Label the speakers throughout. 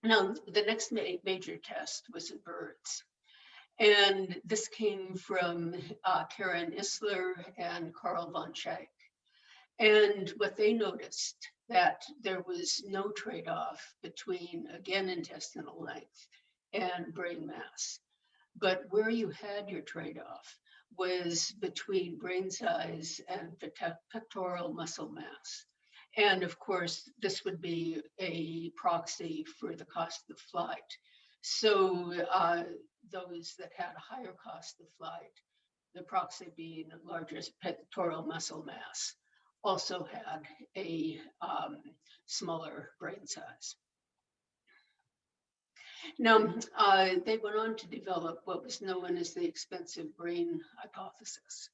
Speaker 1: Now, the next major test was in birds. And this came from Karen Isler and Carl von Schaik. And what they noticed, that there was no trade-off between, again, intestinal length and brain mass. But where you had your trade-off was between brain size and pectoral muscle mass. And of course, this would be a proxy for the cost of flight. So those that had a higher cost of flight, the proxy being larger pectoral muscle mass, also had a smaller brain size. Now, they went on to develop what was known as the expensive brain hypothesis.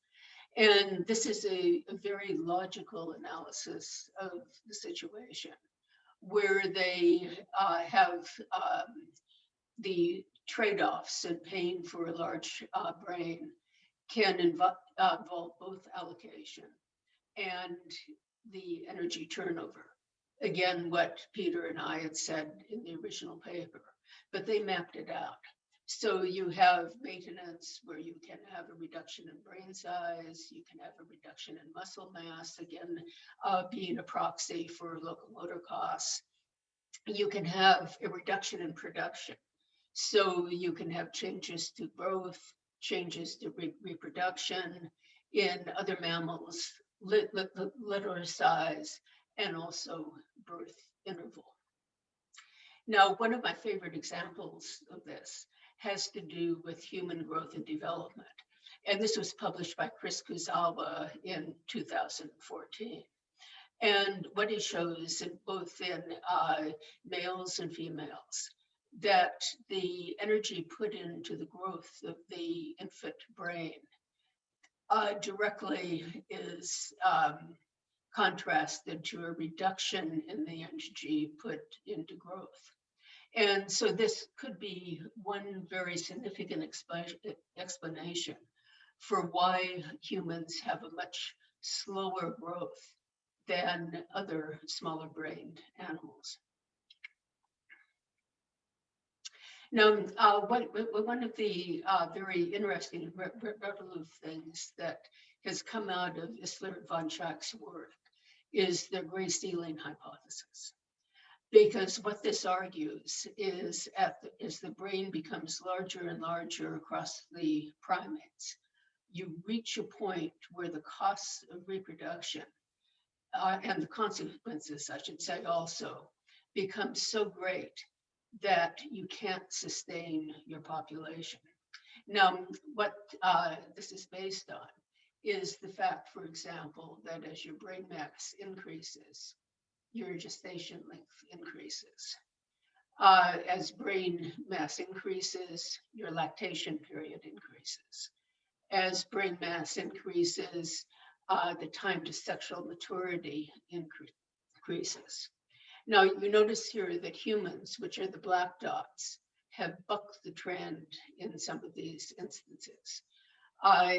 Speaker 1: And this is a very logical analysis of the situation, where they have the trade-offs and paying for a large brain can involve both allocation and the energy turnover. Again, what Peter and I had said in the original paper, but they mapped it out. So you have maintenance where you can have a reduction in brain size, you can have a reduction in muscle mass, again, being a proxy for locomotor costs. You can have a reduction in production. So you can have changes to growth, changes to reproduction in other mammals, litter size, and also birth interval. Now, one of my favorite examples of this has to do with human growth and development. And this was published by Chris Kuzawa in 2014. And what he shows in both in males and females, that the energy put into the growth of the infant brain directly is contrasted to a reduction in the energy put into growth. And so this could be one very significant explanation for why humans have a much slower growth than other smaller brained animals. Now, one of the very interesting relative things that has come out of Isler and von Schaik's work is the gray ceiling hypothesis. Because what this argues is as the brain becomes larger and larger across the primates, you reach a point where the costs of reproduction and the consequences, I should say also, become so great that you can't sustain your population. Now, what this is based on is the fact, for example, that as your brain mass increases, your gestation length increases. As brain mass increases, your lactation period increases. As brain mass increases, the time to sexual maturity increases. Now, you notice here that humans, which are the black dots, have bucked the trend in some of these instances.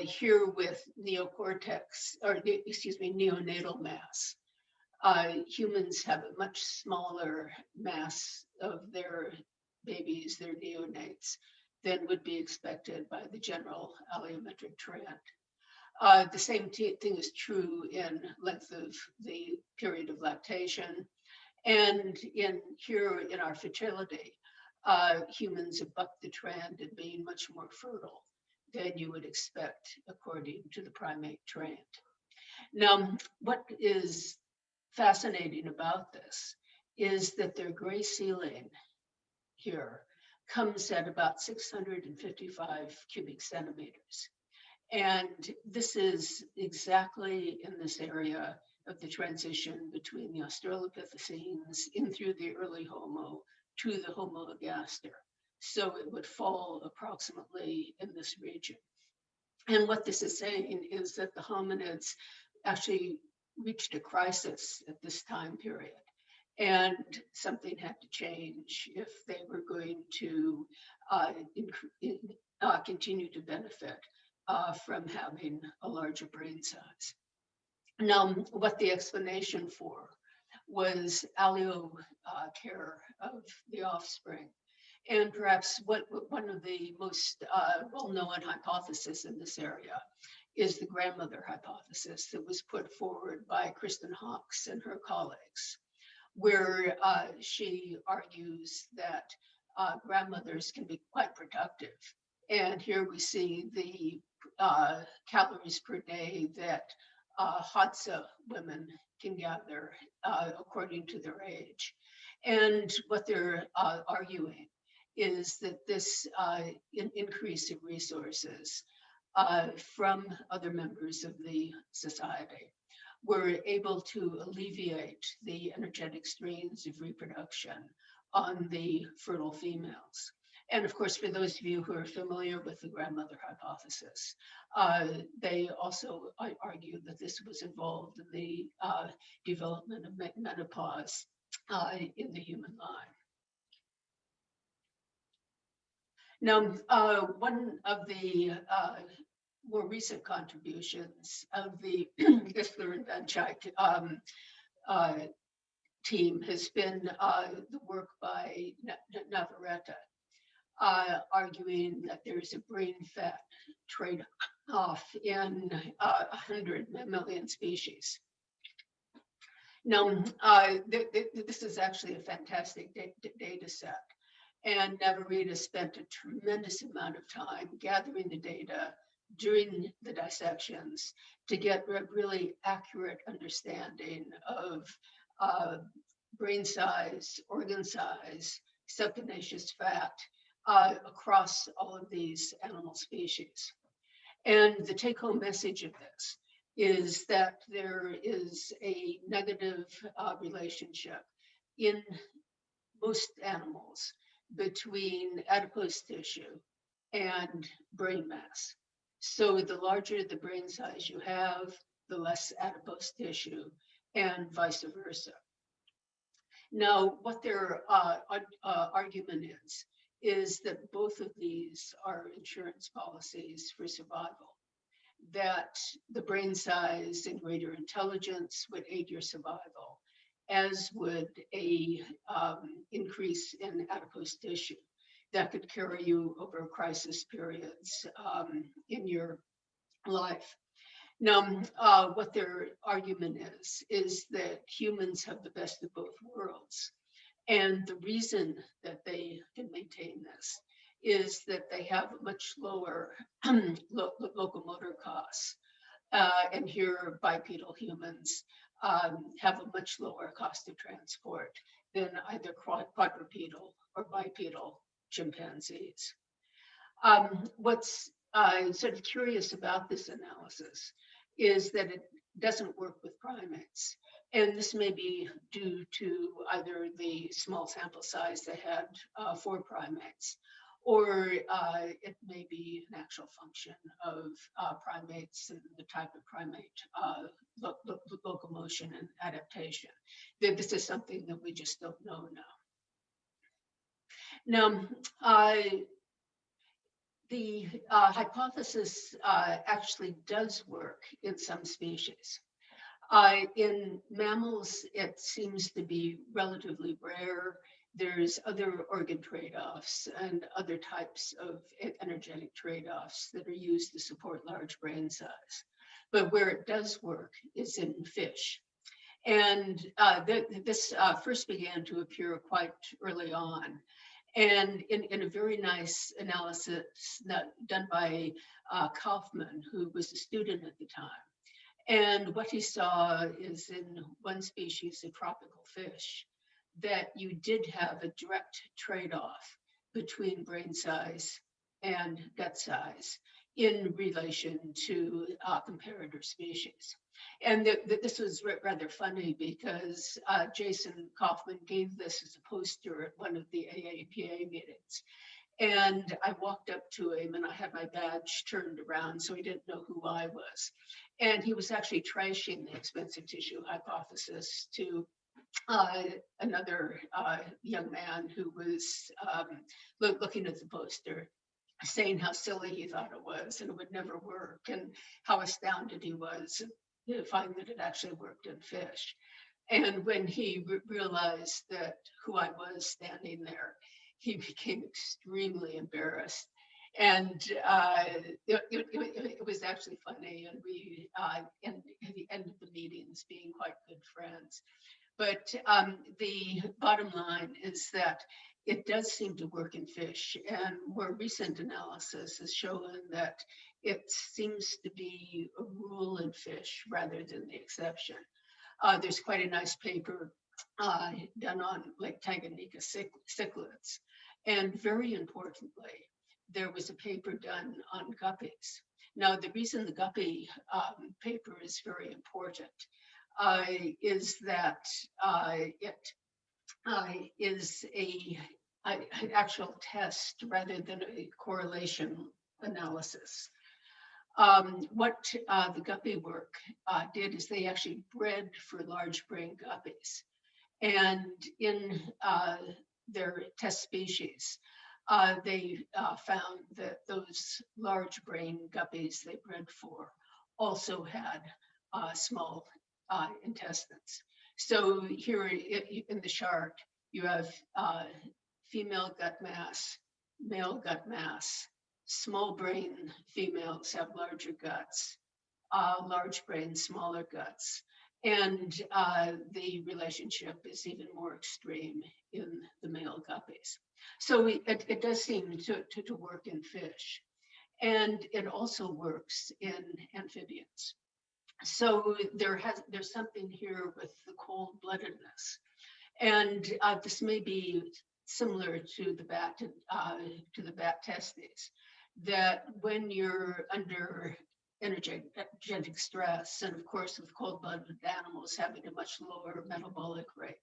Speaker 1: Here with neocortex, or excuse me, neonatal mass, humans have a much smaller mass of their babies, their neonates, than would be expected by the general allometric trend. The same thing is true in length of the period of lactation. And here in our fertility, humans have bucked the trend in being much more fertile than you would expect according to the primate trend. Now, what is fascinating about this is that their gray ceiling here comes at about 655 cubic centimeters. And this is exactly in this area of the transition between the Australopithecines in through the early Homo to the Homo ergaster. So it would fall approximately in this region. And what this is saying is that the hominids actually reached a crisis at this time period. And something had to change if they were going to continue to benefit from having a larger brain size. Now, what the explanation for was allele care of the offspring. And perhaps one of the most well-known hypotheses in this area is the grandmother hypothesis that was put forward by Kristen Hawkes and her colleagues, where she argues that grandmothers can be quite productive. And here we see the calories per day that Hadza women can gather according to their age. And what they're arguing is that this increase in resources from other members of the society were able to alleviate the energetic strains of reproduction on the fertile females. And of course, for those of you who are familiar with the grandmother hypothesis, they also argue that this was involved in the development of menopause in the human line. Now, one of the more recent contributions of the Isler and Benchik team has been the work by Navarrete, arguing that there's a brain fat trade-off in 100 mammalian species. Now, this is actually a fantastic data set. And Navarrete spent a tremendous amount of time gathering the data during the dissections to get a really accurate understanding of brain size, organ size, subcutaneous fat across all of these animal species. And the take-home message of this is that there is a negative relationship in most animals between adipose tissue and brain mass. So the larger the brain size you have, the less adipose tissue, and vice versa. Now, what their argument is that both of these are insurance policies for survival, that the brain size and greater intelligence would aid your survival, as would a increase in adipose tissue that could carry you over crisis periods in your life. Now, what their argument is that humans have the best of both worlds. And the reason that they can maintain this is that they have much lower locomotor costs. And here, bipedal humans have a much lower cost of transport than either quadrupedal or bipedal chimpanzees. What's sort of curious about this analysis is that it doesn't work with primates. And this may be due to either the small sample size they had for primates, or it may be an actual function of primates and the type of primate locomotion and adaptation. This is something that we just don't know now. Now, the hypothesis actually does work in some species. In mammals, it seems to be relatively rare. There's other organ trade-offs and other types of energetic trade-offs that are used to support large brain size. But where it does work is in fish. And this first began to appear quite early on. And in a very nice analysis done by Kaufman, who was a student at the time. And what he saw is in one species, a tropical fish, that you did have a direct trade-off between brain size and gut size in relation to comparator species. And this was rather funny because Jason Kaufman gave this as a poster at one of the AAPA meetings. And I walked up to him and I had my badge turned around so he didn't know who I was. And he was actually trashing the expensive tissue hypothesis to another young man who was looking at the poster, saying how silly he thought it was and it would never work, and how astounded he was to find that it actually worked in fish. And when he realized that who I was standing there, he became extremely embarrassed. And it was actually funny. And we ended the meetings being quite good friends. But the bottom line is that it does seem to work in fish, and more recent analysis has shown that it seems to be a rule in fish rather than the exception. There's quite a nice paper done on Lake Tanganyika cichlids. And very importantly, there was a paper done on guppies. Now, the reason the guppy paper is very important is that it is an actual test rather than a correlation analysis. What the guppy work did is they actually bred for large brain guppies. And in their test species, they found that those large brain guppies they bred for also had small intestines. So here in the chart, you have female gut mass, male gut mass. Small brain females have larger guts, large brain, smaller guts. And the relationship is even more extreme in the male guppies. So it does seem to work in fish. And it also works in amphibians. So there's something here with the cold-bloodedness. And this may be similar to the bat testes, that when you're under energetic stress, and of course with cold-blooded animals having a much lower metabolic rate,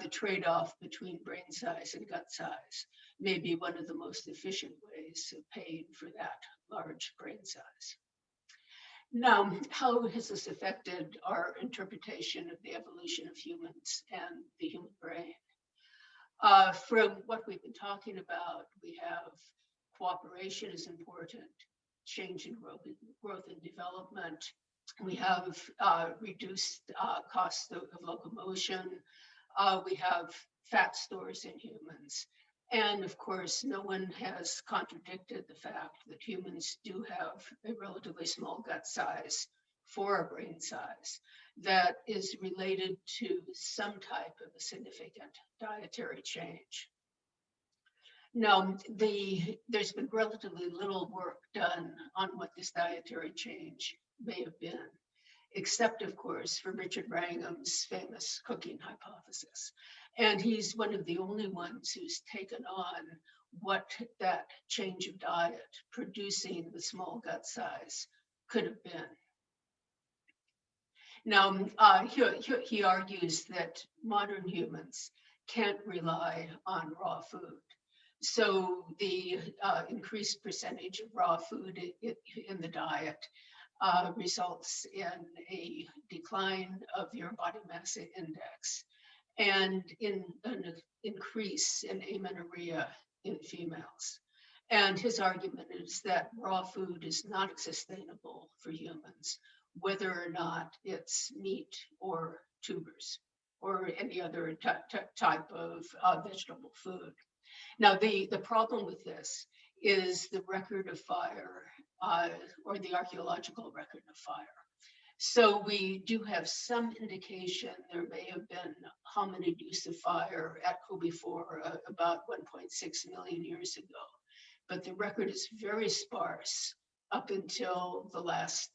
Speaker 1: the trade-off between brain size and gut size may be one of the most efficient ways of paying for that large brain size. Now, how has this affected our interpretation of the evolution of humans and the human brain? From what we've been talking about, we have cooperation is important, change in growth and development. We have reduced costs of locomotion. We have fat stores in humans. And of course, no one has contradicted the fact that humans do have a relatively small gut size for a brain size that is related to some type of a significant dietary change. Now, there's been relatively little work done on what this dietary change may have been, except, of course, for Richard Wrangham's famous cooking hypothesis. And he's one of the only ones who's taken on what that change of diet producing the small gut size could have been. Now, he argues that modern humans can't rely on raw food. So the increased percentage of raw food in the diet results in a decline of your body mass index and in an increase in amenorrhea in females. And his argument is that raw food is not sustainable for humans, whether or not it's meat or tubers or any other type of vegetable food. Now, the problem with this is the record of fire or the archaeological record of fire. So we do have some indication there may have been hominid use of fire at Khobi-4 about 1.6 million years ago. But the record is very sparse up until the last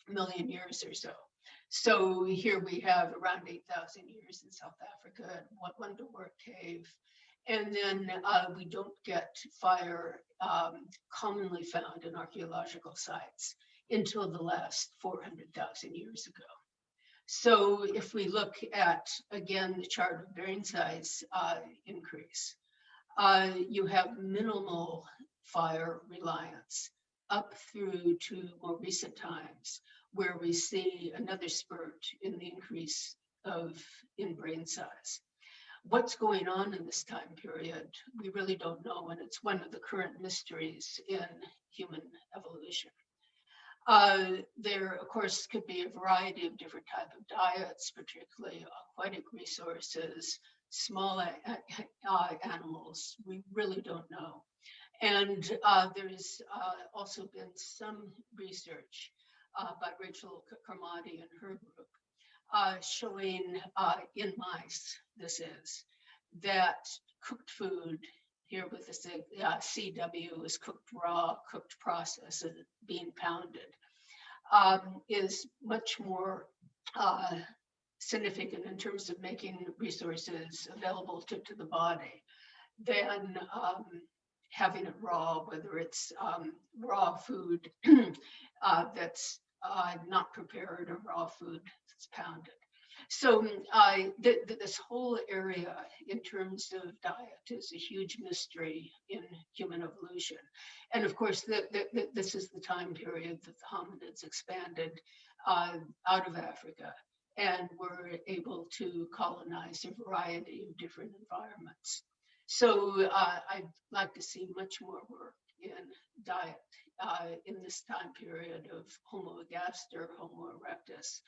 Speaker 1: million years or so. So here we have around 8,000 years in South Africa, one Wonderwork cave. And then we don't get fire commonly found in archaeological sites until the last 400,000 years ago. So if we look at, again, the chart of brain size increase, you have minimal fire reliance up through to more recent times, where we see another spurt in the increase in brain size. What's going on in this time period, we really don't know, and it's one of the current mysteries in human evolution. There, of course, could be a variety of different type of diets, particularly aquatic resources, small animals. We really don't know. And there's also been some research by Rachel Karmati and her group showing in mice, this is, that cooked food, here with the CW, is cooked raw, cooked processed, being pounded, is much more significant in terms of making resources available to the body than having it raw, whether it's raw food that's not prepared or raw food that's pounded. So this whole area in terms of diet is a huge mystery in human evolution. And of course, this is the time period that the hominids expanded out of Africa and were able to colonize a variety of different environments. So I'd like to see much more work in diet in this time period of Homo ergaster, Homo erectus,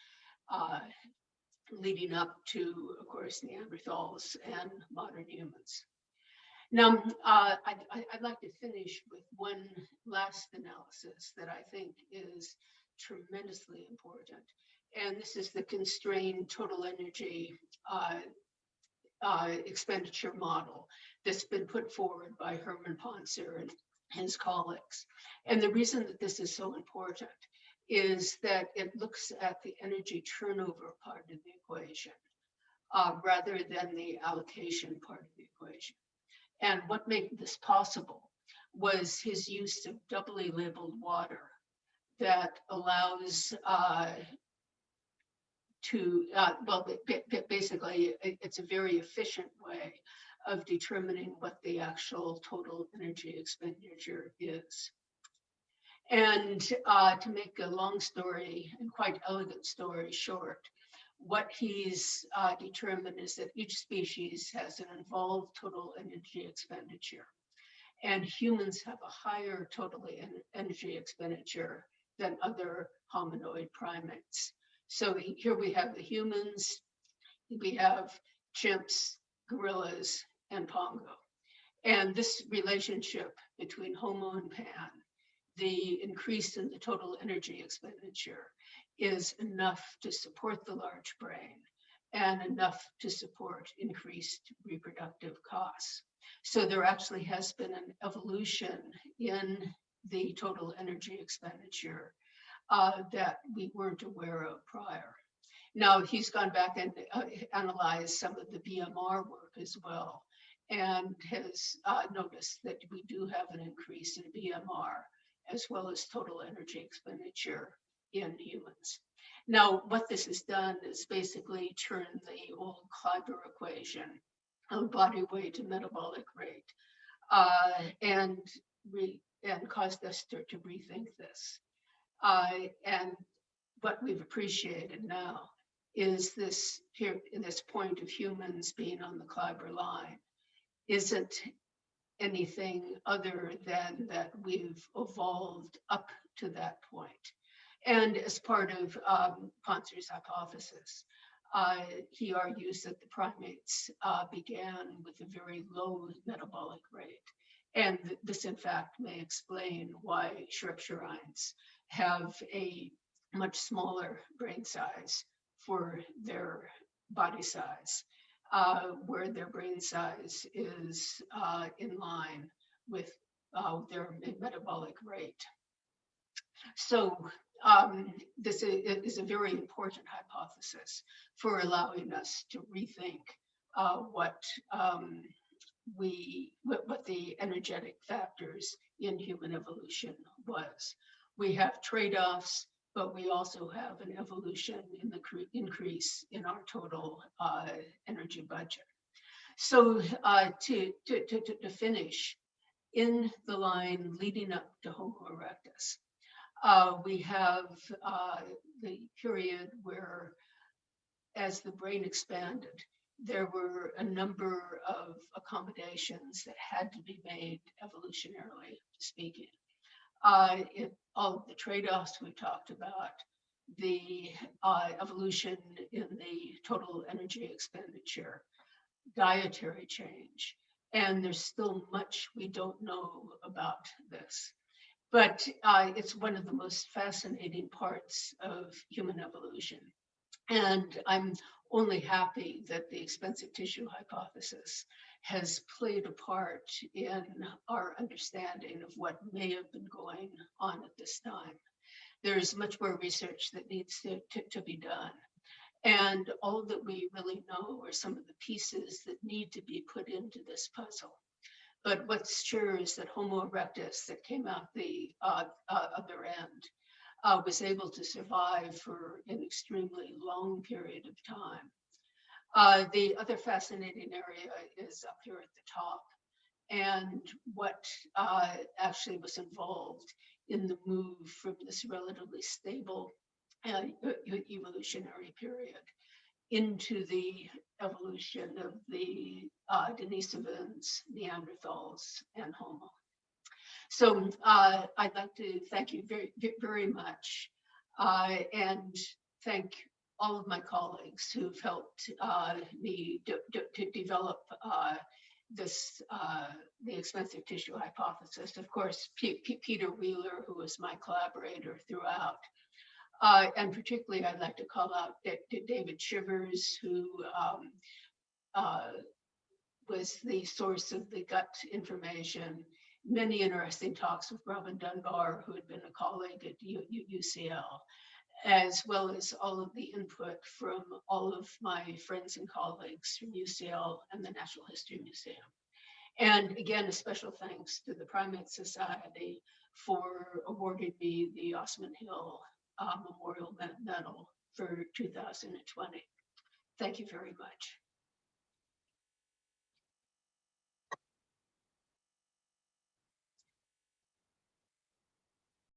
Speaker 1: leading up to, of course, Neanderthals and modern humans. Now, I'd like to finish with one last analysis that I think is tremendously important. And this is the constrained total energy expenditure model that's been put forward by Herman Poncer and his colleagues. And the reason that this is so important is that it looks at the energy turnover part of the equation rather than the allocation part of the equation. And what made this possible was his use of doubly labeled water that allows basically, it's a very efficient way of determining what the actual total energy expenditure is. And to make a long story and quite elegant story short, what he's determined is that each species has an involved total energy expenditure. And humans have a higher total energy expenditure than other hominoid primates. So here we have the humans, we have chimps, gorillas, and pongo. And this relationship between Homo and Pan, the increase in the total energy expenditure, is enough to support the large brain and enough to support increased reproductive costs. So there actually has been an evolution in the total energy expenditure that we weren't aware of prior. Now, he's gone back and analyzed some of the BMR work as well, and has noticed that we do have an increase in BMR as well as total energy expenditure in humans. Now, what this has done is basically turn the old Kleiber equation of body weight to metabolic rate and caused us to rethink this. And what we've appreciated now is this point of humans being on the Kleiber line isn't anything other than that we've evolved up to that point. And as part of Poncer's hypothesis, he argues that the primates began with a very low metabolic rate. And this, in fact, may explain why Shropshirines have a much smaller brain size for their body size, where their brain size is in line with their metabolic rate. So this is a very important hypothesis for allowing us to rethink what the energetic factors in human evolution was. We have trade-offs, but we also have an evolution in the increase in our total energy budget. So to finish, in the line leading up to Homo erectus, we have the period where, as the brain expanded, there were a number of accommodations that had to be made evolutionarily speaking. all of the trade-offs we talked about, the evolution in the total energy expenditure, dietary change, and there's still much we don't know about this. But it's one of the most fascinating parts of human evolution. And I'm only happy that the expensive tissue hypothesis has played a part in our understanding of what may have been going on at this time. There's much more research that needs to be done. And all that we really know are some of the pieces that need to be put into this puzzle. But what's sure is that Homo erectus that came out the other end was able to survive for an extremely long period of time. The other fascinating area is up here at the top, and what actually was involved in the move from this relatively stable evolutionary period into the evolution of the Denisovans, Neanderthals, and Homo. So I'd like to thank you very, very much, and thank all of my colleagues who've helped me to develop this, the expensive tissue hypothesis. Of course, Peter Wheeler, who was my collaborator throughout. And particularly, I'd like to call out David Shivers, who was the source of the gut information. Many interesting talks with Robin Dunbar, who had been a colleague at UCL, as well as all of the input from all of my friends and colleagues from UCL and the Natural History Museum. And again, a special thanks to the Primate Society for awarding me the Osman Hill Memorial Medal for 2020. Thank you very much.